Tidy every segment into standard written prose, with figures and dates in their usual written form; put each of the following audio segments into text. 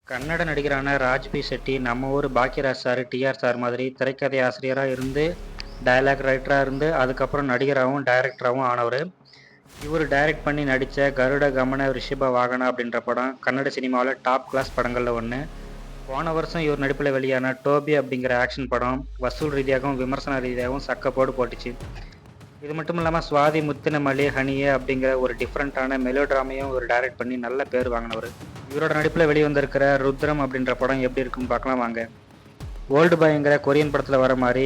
Kannada நடிகரான Raj B Shetty நம்ம ஊர் Bhagyaraj sir, TR sir மாதிரி திரைக்கதை ஆசிரியராக இருந்து, டயலாக் ரைட்டராக இருந்து, அதுக்கப்புறம் நடிகராகவும் டைரக்டராகவும் ஆனவர். இவர் டைரக்ட் பண்ணி நடித்த கருட கமன ரிஷப வாகன அப்படின்ற படம் கன்னட சினிமாவில் டாப் கிளாஸ் படங்களில் ஒன்று. போன வருஷம் இவர் நடிப்பில் வெளியான டோபி அப்படிங்கிற ஆக்ஷன் படம் வசூல் ரீதியாகவும் விமர்சன ரீதியாகவும் சக்கப்போடு போட்டுச்சு. இது மட்டும் இல்லாமல் சுவாதி முத்தினமல்லி ஹனியே அப்படிங்கிற ஒரு டிஃப்ரெண்ட்டான மெலோட்ராமையும் இவர் டைரக்ட் பண்ணி நல்ல பேர் வாங்கினவர். இவரோட நடிப்பில் வெளிவந்திருக்கிற ருத்ரம் அப்படின்ற படம் எப்படி இருக்குன்னு பார்க்கலாம் வாங்க. ஓல்டு பாய்ங்கிற கொரியன் படத்தில் வர மாதிரி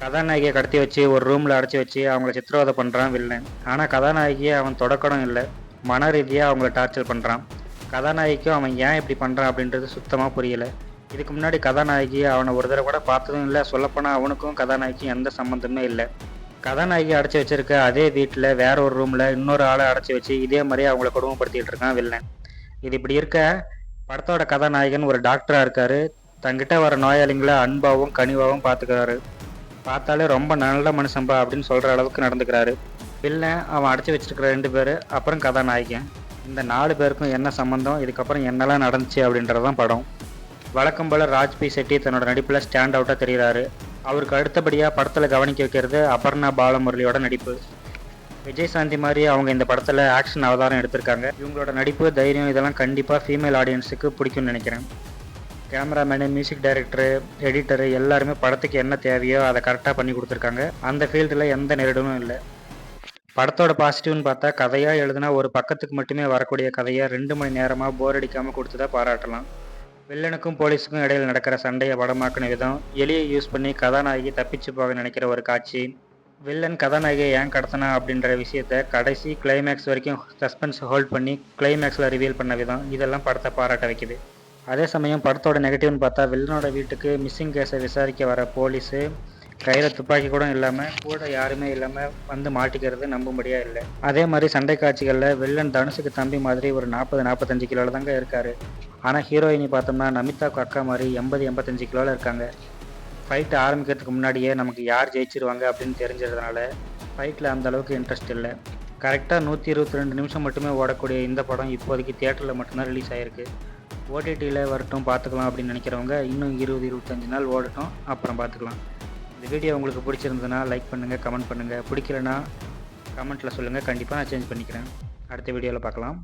கதாநாயகியை கடத்தி வச்சு ஒரு ரூமில் அடைச்சி வச்சு அவங்கள சித்திரவதை பண்ணுறான் வில்லன். ஆனால் கதாநாயகியை அவன் தொடக்கணும் இல்லை, மன ரீதியாக அவங்கள டார்ச்சர் பண்ணுறான். கதாநாயகிக்கும் அவன் ஏன் இப்படி பண்ணுறான் அப்படின்றது சுத்தமாக புரியலை. இதுக்கு முன்னாடி கதாநாயகி அவனை ஒரு தடவை கூட பார்த்ததும் இல்லை. சொல்லப்போனால் அவனுக்கும் கதாநாயகிக்கும் எந்த சம்மந்தமே இல்லை. கதாநாயகி அடைச்சி வச்சிருக்க அதே வீட்டில் வேற ஒரு ரூமில் இன்னொரு ஆளை அடைச்சி வச்சு இதே மாதிரி அவங்கள கொடுமைப்படுத்திட்டு இருக்கான் வில்லன். இது இப்படி இருக்க படத்தோட கதாநாயகன் ஒரு டாக்டராக இருக்காரு. தங்கிட்ட வர நோயாளிங்களை அன்பாகவும் கனிவாகவும் பார்த்துக்கிறாரு. பார்த்தாலே ரொம்ப நல்ல மனுஷன்பா அப்படின்னு சொல்கிற அளவுக்கு நடந்துக்கிறாரு. வில்லன் அவன் அடைச்சி வச்சிருக்கிற 2 பேர், அப்புறம் கதாநாயகன். இந்த 4 பேருக்கும் என்ன சம்மந்தம், இதுக்கப்புறம் என்னெல்லாம் நடந்துச்சு அப்படின்றதான் படம். வழக்கம் போல் ராஜ் பி செட்டி தன்னோட நடிப்பில் ஸ்டாண்ட் அவுட்டாக தெரிகிறாரு. அவருக்கு அடுத்தபடியாக படத்தில் கவனிக்க வைக்கிறது அபர்ணா பாலமுரளியோட நடிப்பு. விஜய் சாந்தி மாதிரி அவங்க இந்த படத்தில் ஆக்ஷன் அவதாரம் எடுத்திருக்காங்க. இவங்களோட நடிப்பு, தைரியம் இதெல்லாம் கண்டிப்பாக ஃபீமேல் ஆடியன்ஸுக்கு பிடிக்கும்னு நினைக்கிறேன். கேமராமேனு, மியூசிக் டைரக்டரு, எடிட்டரு எல்லாருமே படத்துக்கு என்ன தேவையோ அதை கரெக்டாக பண்ணி கொடுத்துருக்காங்க. அந்த ஃபீல்டில் எந்த நெருடலும் இல்லை. படத்தோட பாசிட்டிவ்னு பார்த்தா கதையாக எழுதுனா ஒரு பக்கத்துக்கு மட்டுமே வரக்கூடிய கதையை 2 மணி நேரமாக போர் அடிக்காமல் கொடுத்ததா பாராட்டலாம். வில்லனுக்கும் போலீஸுக்கும் இடையில் நடக்கிற சண்டையை படமாக்கின விதம், எலியை யூஸ் பண்ணி கதாநாயகி தப்பிச்சு போக நினைக்கிற ஒரு காட்சி, வில்லன் கதாநாயகியை ஏன் கடத்தினா அப்படின்ற விஷயத்த கடைசி கிளைமேக்ஸ் வரைக்கும் சஸ்பென்ஸ் ஹோல்ட் பண்ணி கிளைமேக்ஸில் ரிவீல் பண்ண விதம், இதெல்லாம் படத்தை பாராட்ட வைக்குது. அதே சமயம் படத்தோட நெகட்டிவ்னு பார்த்தா வில்லனோட வீட்டுக்கு மிஸ்ஸிங் கேஸை விசாரிக்க வர போலீஸு கையில் துப்பாக்கி கூட இல்லாமல், கூட யாருமே இல்லாமல் வந்து மாட்டிக்கிறது நம்பும்படியாக இல்லை. அதே மாதிரி சண்டை காட்சிகளில் வில்லன் தனுஷுக்கு தம்பி மாதிரி ஒரு 40-45 கிலோவில் தாங்க இருக்கார். ஆனால் ஹீரோயினி பார்த்தோம்னா நமிதாவுக்கு அக்கா மாதிரி 80-85 கிலோவில் இருக்காங்க. ஃபைட்டு ஆரம்பிக்கிறதுக்கு முன்னாடியே நமக்கு யார் ஜெயிச்சிருவாங்க அப்படின்னு தெரிஞ்சதுனால ஃபைட்டில் அந்தளவுக்கு இன்ட்ரெஸ்ட் இல்லை. கரெக்டாக 122 நிமிஷம் மட்டுமே ஓடக்கூடிய இந்த படம் இப்போதைக்கு தியேட்டரில் மட்டும்தான் ரிலீஸ் ஆகிருக்கு. ஓடிடியில் வரட்டும் பார்த்துக்கலாம் அப்படின்னு நினைக்கிறவங்க இன்னும் 20-25 நாள் ஓடட்டும், அப்புறம் பார்த்துக்கலாம். இந்த வீடியோ உங்களுக்கு பிடிச்சிருந்ததுன்னா லைக் பண்ணுங்கள், கமெண்ட் பண்ணுங்கள். பிடிக்கலனா கமெண்ட்டில் சொல்லுங்கள், கண்டிப்பாக நான் சேஞ்ச் பண்ணிக்கிறேன். அடுத்த வீடியோவில் பார்க்கலாம்.